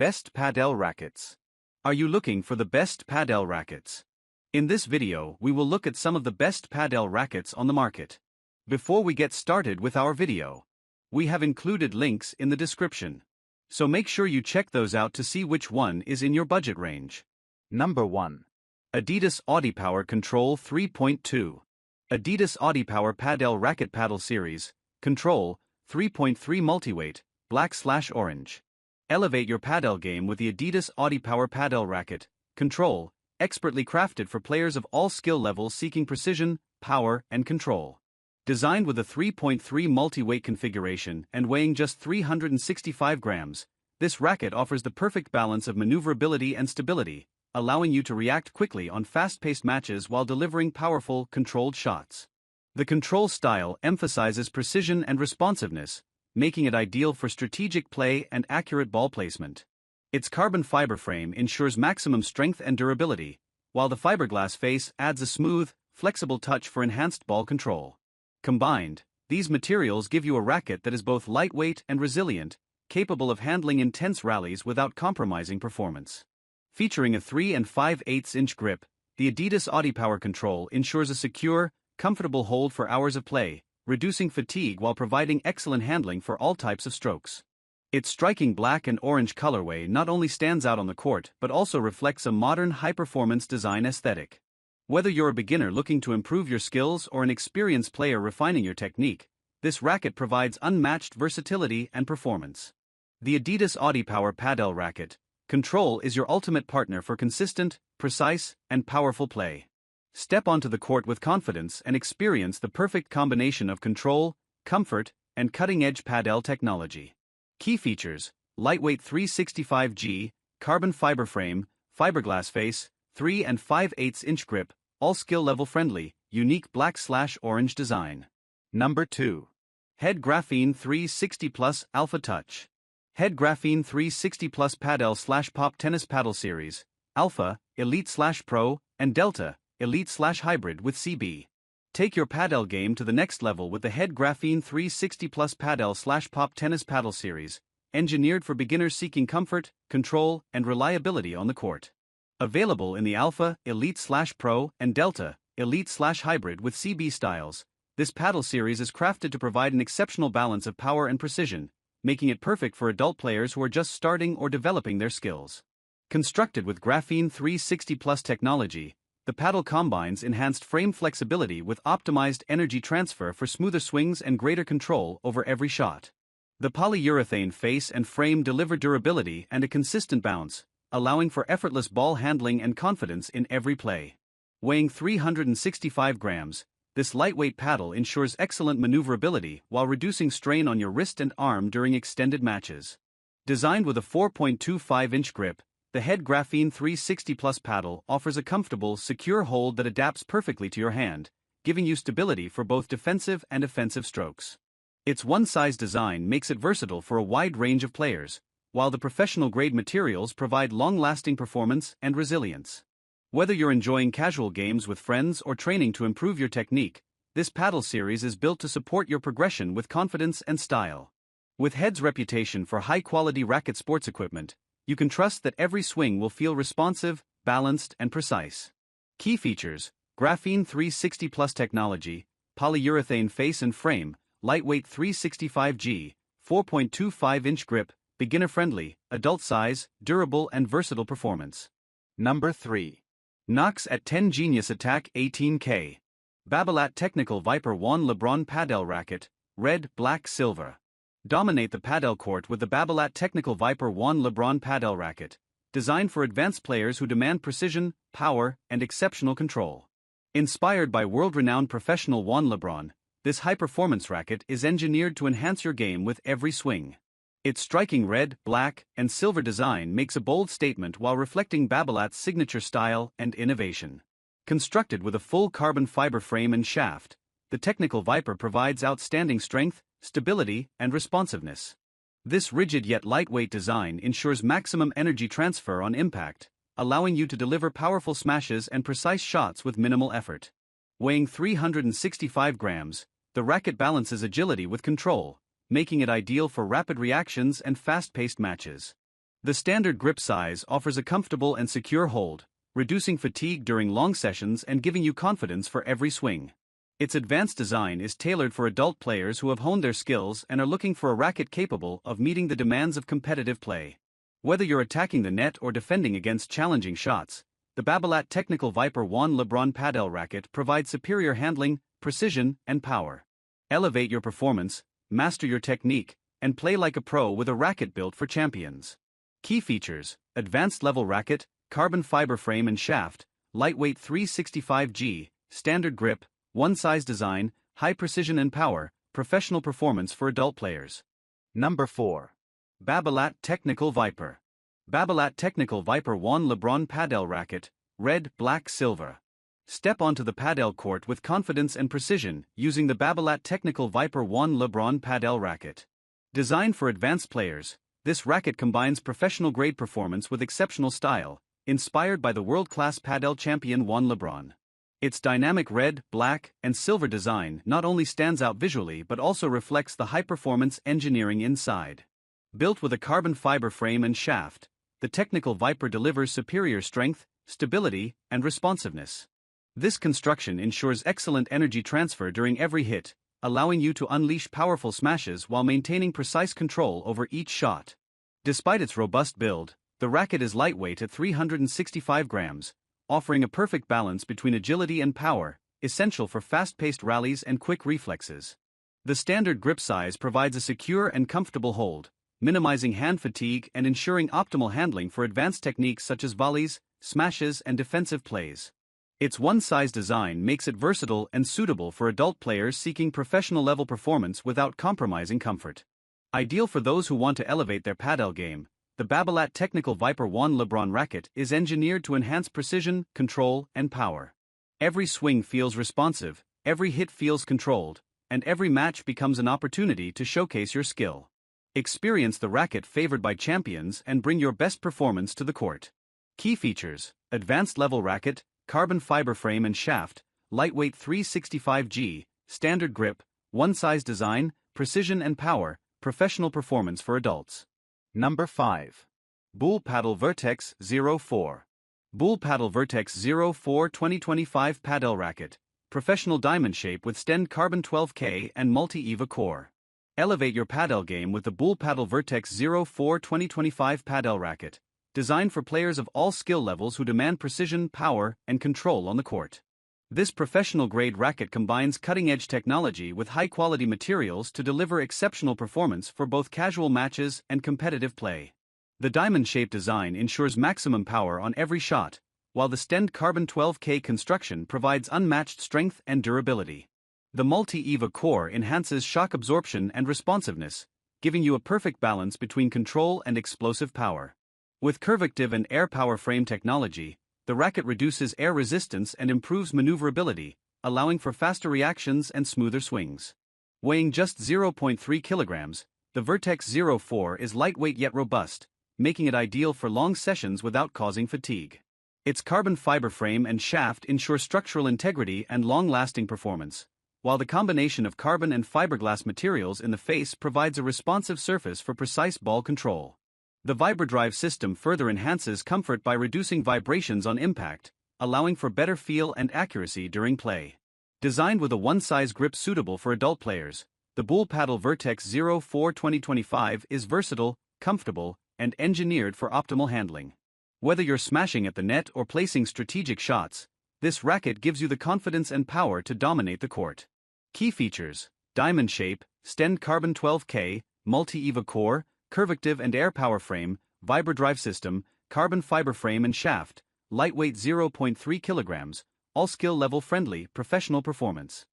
Best Padel Rackets. Are you looking for the best Padel rackets? In this video, we will look at some of the best Padel rackets on the market. Before we get started with our video, we have included links in the description. So make sure you check those out to see which one is in your budget range. Number 1. Adidas Adipower Control 3.2. Adidas Adipower Padel Racket Paddle Series, Control, 3.3 Multiweight, black/orange. Elevate your padel game with the Adidas Adipower Padel Racket, Control, expertly crafted for players of all skill levels seeking precision, power, and control. Designed with a 3.3 multi-weight configuration and weighing just 365 grams, this racket offers the perfect balance of maneuverability and stability, allowing you to react quickly on fast-paced matches while delivering powerful, controlled shots. The control style emphasizes precision and responsiveness, making it ideal for strategic play and accurate ball placement. Its carbon fiber frame ensures maximum strength and durability, while the fiberglass face adds a smooth, flexible touch for enhanced ball control. Combined, these materials give you a racket that is both lightweight and resilient, capable of handling intense rallies without compromising performance. Featuring a 3 5/8" grip, the Adidas Adipower Control ensures a secure, comfortable hold for hours of play, reducing fatigue while providing excellent handling for all types of strokes. Its striking black and orange colorway not only stands out on the court but also reflects a modern high-performance design aesthetic. Whether you're a beginner looking to improve your skills or an experienced player refining your technique, this racket provides unmatched versatility and performance. The Adidas Adipower Padel Racket, Control is your ultimate partner for consistent, precise, and powerful play. Step onto the court with confidence and experience the perfect combination of control, comfort, and cutting-edge padel technology. Key features: lightweight 365G, carbon fiber frame, fiberglass face, 3 5/8" grip, all skill level friendly, unique black/orange design. Number 2. Head Graphene 360 Plus Alpha Touch. Head Graphene 360 Plus Padel/Pop Tennis Paddle Series, Alpha, Elite/Pro, and Delta, Elite/Hybrid with CB. Take your padel game to the next level with the Head Graphene 360 Plus Padel/Pop Tennis Paddle Series, engineered for beginners seeking comfort, control, and reliability on the court. Available in the Alpha, Elite/Pro, and Delta, Elite/Hybrid with CB styles, this paddle series is crafted to provide an exceptional balance of power and precision, making it perfect for adult players who are just starting or developing their skills. Constructed with Graphene 360 Plus technology, the paddle combines enhanced frame flexibility with optimized energy transfer for smoother swings and greater control over every shot. The polyurethane face and frame deliver durability and a consistent bounce, allowing for effortless ball handling and confidence in every play. Weighing 365 grams, this lightweight paddle ensures excellent maneuverability while reducing strain on your wrist and arm during extended matches. Designed with a 4.25" grip, the Head Graphene 360 Plus paddle offers a comfortable, secure hold that adapts perfectly to your hand, giving you stability for both defensive and offensive strokes. Its one-size design makes it versatile for a wide range of players, while the professional-grade materials provide long-lasting performance and resilience. Whether you're enjoying casual games with friends or training to improve your technique, this paddle series is built to support your progression with confidence and style. With Head's reputation for high-quality racket sports equipment, you can trust that every swing will feel responsive, balanced, and precise. Key features: Graphene 360 Plus technology, polyurethane face and frame, lightweight 365G, 4.25" grip, beginner-friendly, adult size, durable and versatile performance. Number 3. Knox at 10 Genius Attack 18K. Babolat Technical Viper 1 LeBron Padel Racket, red, black, silver. Dominate the padel court with the Babolat Technical Viper 1 LeBron Padel Racket, designed for advanced players who demand precision, power, and exceptional control. Inspired by world-renowned professional Juan LeBron, this high-performance racket is engineered to enhance your game with every swing. Its striking red, black, and silver design makes a bold statement while reflecting Babolat's signature style and innovation. Constructed with a full carbon fiber frame and shaft, the Technical Viper provides outstanding strength, stability, and responsiveness. This rigid yet lightweight design ensures maximum energy transfer on impact, allowing you to deliver powerful smashes and precise shots with minimal effort. Weighing 365 grams, the racket balances agility with control, making it ideal for rapid reactions and fast-paced matches. The standard grip size offers a comfortable and secure hold, reducing fatigue during long sessions and giving you confidence for every swing. Its advanced design is tailored for adult players who have honed their skills and are looking for a racket capable of meeting the demands of competitive play. Whether you're attacking the net or defending against challenging shots, the Babolat Technical Viper BUEN LeBron Padel Racket provides superior handling, precision, and power. Elevate your performance, master your technique, and play like a pro with a racket built for champions. Key features: advanced level racket, carbon fiber frame and shaft, lightweight 365G, standard grip, one-size design, high precision and power, professional performance for adult players. Number 4. Babolat Technical Viper. Babolat Technical Viper BUEN LeBron Padel Racket, red, black, silver. Step onto the padel court with confidence and precision using the Babolat Technical Viper BUEN LeBron Padel Racket. Designed for advanced players, this racket combines professional-grade performance with exceptional style, inspired by the world-class padel champion BUEN LeBron. Its dynamic red, black, and silver design not only stands out visually but also reflects the high-performance engineering inside. Built with a carbon fiber frame and shaft, the Technical Viper delivers superior strength, stability, and responsiveness. This construction ensures excellent energy transfer during every hit, allowing you to unleash powerful smashes while maintaining precise control over each shot. Despite its robust build, the racket is lightweight at 365 grams, offering a perfect balance between agility and power, essential for fast-paced rallies and quick reflexes. The standard grip size provides a secure and comfortable hold, minimizing hand fatigue and ensuring optimal handling for advanced techniques such as volleys, smashes, and defensive plays. Its one-size design makes it versatile and suitable for adult players seeking professional-level performance without compromising comfort. Ideal for those who want to elevate their padel game, the Babolat Technical Viper BUEN LeBron Racket is engineered to enhance precision, control, and power. Every swing feels responsive, every hit feels controlled, and every match becomes an opportunity to showcase your skill. Experience the racket favored by champions and bring your best performance to the court. Key features: advanced level racket, carbon fiber frame and shaft, lightweight 365G, standard grip, one-size design, precision and power, professional performance for adults. Number 5. Bullpadel Vertex 04. Bullpadel Vertex 04 2025 Padel Racket, professional diamond shape with Stend Carbon 12K and multi-EVA core. Elevate your padel game with the Bullpadel Vertex 04 2025 Padel Racket, designed for players of all skill levels who demand precision, power, and control on the court. This professional-grade racket combines cutting-edge technology with high-quality materials to deliver exceptional performance for both casual matches and competitive play. The diamond-shaped design ensures maximum power on every shot, while the Stend Carbon 12K construction provides unmatched strength and durability. The multi-EVA core enhances shock absorption and responsiveness, giving you a perfect balance between control and explosive power. With curvative and air power frame technology, the racket reduces air resistance and improves maneuverability, allowing for faster reactions and smoother swings. Weighing just 0.3 kilograms, the Vertex 04 is lightweight yet robust, making it ideal for long sessions without causing fatigue. Its carbon fiber frame and shaft ensure structural integrity and long-lasting performance, while the combination of carbon and fiberglass materials in the face provides a responsive surface for precise ball control. The VibraDrive system further enhances comfort by reducing vibrations on impact, allowing for better feel and accuracy during play. Designed with a one-size grip suitable for adult players, the Bullpadel Vertex 04 2025 is versatile, comfortable, and engineered for optimal handling. Whether you're smashing at the net or placing strategic shots, this racket gives you the confidence and power to dominate the court. Key features: diamond shape, Stend Carbon 12K, multi-EVA core, curvative and air power frame, VibraDrive system, carbon fiber frame and shaft, lightweight 0.3 kilograms, all skill level friendly, professional performance.